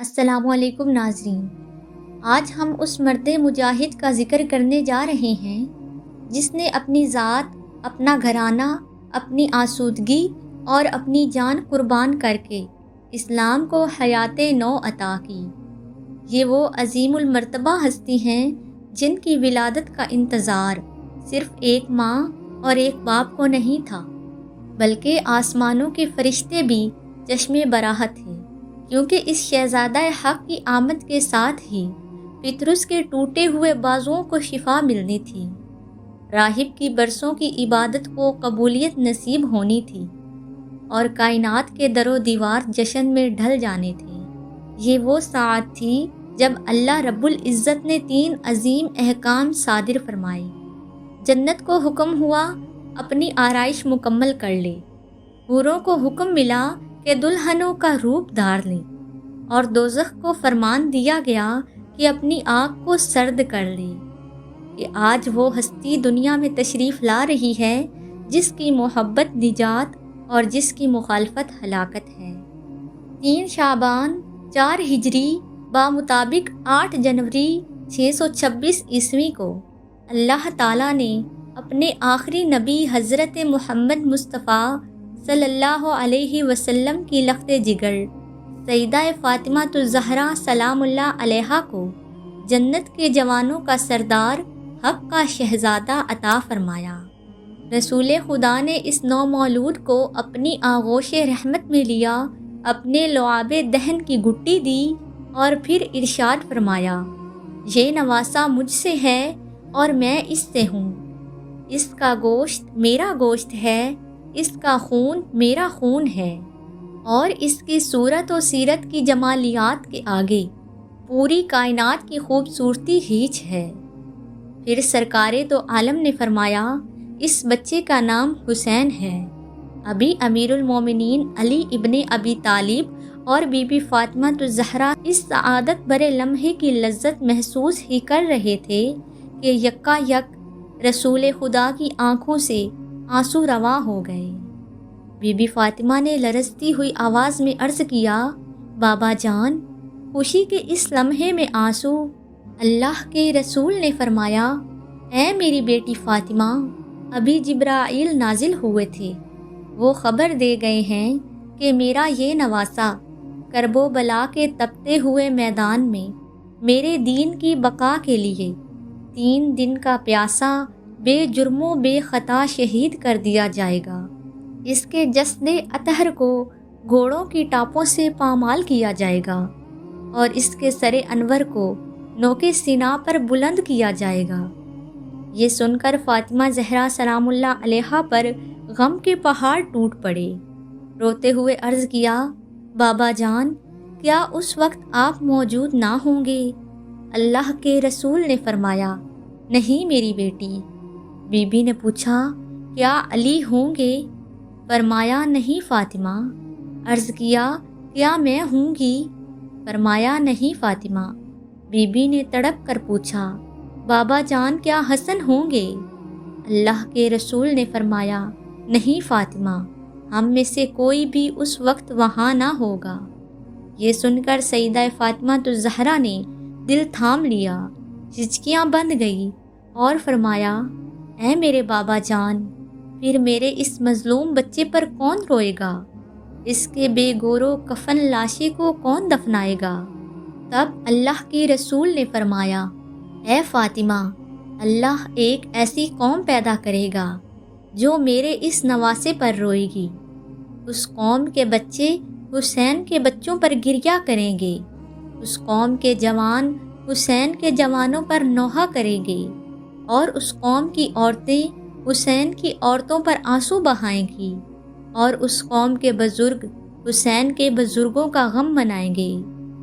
السلام علیکم ناظرین، آج ہم اس مرد مجاہد کا ذکر کرنے جا رہے ہیں جس نے اپنی ذات، اپنا گھرانہ، اپنی آسودگی اور اپنی جان قربان کر کے اسلام کو حیات نو عطا کی۔ یہ وہ عظیم المرتبہ ہستی ہیں جن کی ولادت کا انتظار صرف ایک ماں اور ایک باپ کو نہیں تھا، بلکہ آسمانوں کے فرشتے بھی چشم براہت تھے، کیونکہ اس شہزادہ حق کی آمد کے ساتھ ہی پطرس کے ٹوٹے ہوئے بازوؤں کو شفا ملنی تھی، راہب کی برسوں کی عبادت کو قبولیت نصیب ہونی تھی اور کائنات کے در و دیوار جشن میں ڈھل جانے تھے۔ یہ وہ ساعت تھی جب اللہ رب العزت نے 3 عظیم احکام صادر فرمائے۔ جنت کو حکم ہوا اپنی آرائش مکمل کر لے، حوروں کو حکم ملا کہ دلہنوں کا روپ دھار لیں، اور دوزخ کو فرمان دیا گیا کہ اپنی آگ کو سرد کر لے، کہ آج وہ ہستی دنیا میں تشریف لا رہی ہے جس کی محبت نجات اور جس کی مخالفت ہلاکت ہے۔ 3 شعبان 4 ہجری بمطابق 8 جنوری 626 عیسوی کو اللہ تعالیٰ نے اپنے آخری نبی حضرت محمد مصطفیٰ صلی اللہ علیہ وسلم کی لخت جگر سیدہ فاطمہ الزہرا سلام اللہ علیہا کو جنت کے جوانوں کا سردار، حق کا شہزادہ عطا فرمایا۔ رسول خدا نے اس نومولود کو اپنی آغوش رحمت میں لیا، اپنے لعاب دہن کی گٹی دی اور پھر ارشاد فرمایا، یہ نواسہ مجھ سے ہے اور میں اس سے ہوں، اس کا گوشت میرا گوشت ہے، اس کا خون میرا خون ہے، اور اس کی صورت و سیرت کی جمالیات کے آگے پوری کائنات کی خوبصورتی ہیچ ہے۔ پھر سرکار تو عالم نے فرمایا، اس بچے کا نام حسین ہے۔ ابھی امیر المومنین علی ابن ابی طالب اور بی بی فاطمہ الزہرا اس سعادت برے لمحے کی لذت محسوس ہی کر رہے تھے کہ یکا یک رسول خدا کی آنکھوں سے آنسو رواں ہو گئے۔ بی بی فاطمہ نے لرزتی ہوئی آواز میں عرض کیا، بابا جان، خوشی کے اس لمحے میں آنسو؟ اللہ کے رسول نے فرمایا، اے میری بیٹی فاطمہ، ابھی جبرائیل نازل ہوئے تھے، وہ خبر دے گئے ہیں کہ میرا یہ نواسہ کرب و بلا کے تپتے ہوئے میدان میں میرے دین کی بقا کے لیے 3 دن کا پیاسا بے جرم و بے خطا شہید کر دیا جائے گا۔ اس کے جسد اطہر کو گھوڑوں کی ٹاپوں سے پامال کیا جائے گا اور اس کے سر انور کو نوکے سینا پر بلند کیا جائے گا۔ یہ سن کر فاطمہ زہرا سلام اللہ علیہا پر غم کے پہاڑ ٹوٹ پڑے۔ روتے ہوئے عرض کیا، بابا جان، کیا اس وقت آپ موجود نہ ہوں گے؟ اللہ کے رسول نے فرمایا، نہیں میری بیٹی۔ بی بی نے پوچھا، کیا علی ہوں گے؟ فرمایا، نہیں فاطمہ۔ عرض کیا، کیا میں ہوں گی؟ فرمایا، نہیں فاطمہ۔ بی بی نے تڑپ کر پوچھا، بابا جان، کیا حسن ہوں گے؟ اللہ کے رسول نے فرمایا، نہیں فاطمہ، ہم میں سے کوئی بھی اس وقت وہاں نہ ہوگا۔ یہ سن کر سیدہ فاطمہ الزہرا نے دل تھام لیا، ہچکیاں بند گئی اور فرمایا، اے میرے بابا جان، پھر میرے اس مظلوم بچے پر کون روئے گا؟ اس کے بے گورو کفن لاشے کو کون دفنائے گا؟ تب اللہ کے رسول نے فرمایا، اے فاطمہ، اللہ ایک ایسی قوم پیدا کرے گا جو میرے اس نواسے پر روئے گی۔ اس قوم کے بچے حسین کے بچوں پر گریہ کریں گے، اس قوم کے جوان حسین کے جوانوں پر نوحہ کریں گے، اور اس قوم کی عورتیں حسین کی عورتوں پر آنسو بہائیں گی، اور اس قوم کے بزرگ حسین کے بزرگوں کا غم منائیں گے۔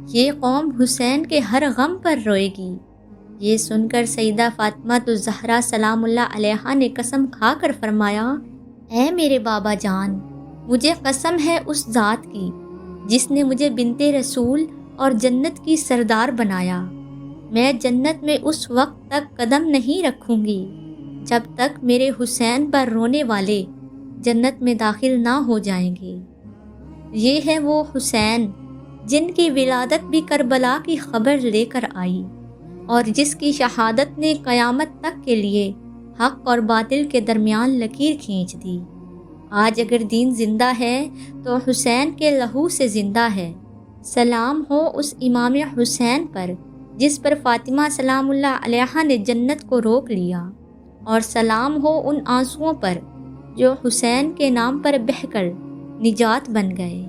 یہ قوم حسین کے ہر غم پر روئے گی۔ یہ سن کر سیدہ فاطمہ الزہرا سلام اللہ علیہا نے قسم کھا کر فرمایا، اے میرے بابا جان، مجھے قسم ہے اس ذات کی جس نے مجھے بنت رسول اور جنت کی سردار بنایا، میں جنت میں اس وقت تک قدم نہیں رکھوں گی جب تک میرے حسین پر رونے والے جنت میں داخل نہ ہو جائیں گے۔ یہ ہے وہ حسین جن کی ولادت بھی کربلا کی خبر لے کر آئی اور جس کی شہادت نے قیامت تک کے لیے حق اور باطل کے درمیان لکیر کھینچ دی۔ آج اگر دین زندہ ہے تو حسین کے لہو سے زندہ ہے۔ سلام ہو اس امام حسین پر جس پر فاطمہ سلام اللہ علیہا نے جنت کو روک لیا، اور سلام ہو ان آنسوؤں پر جو حسین کے نام پر بہہ کر نجات بن گئے۔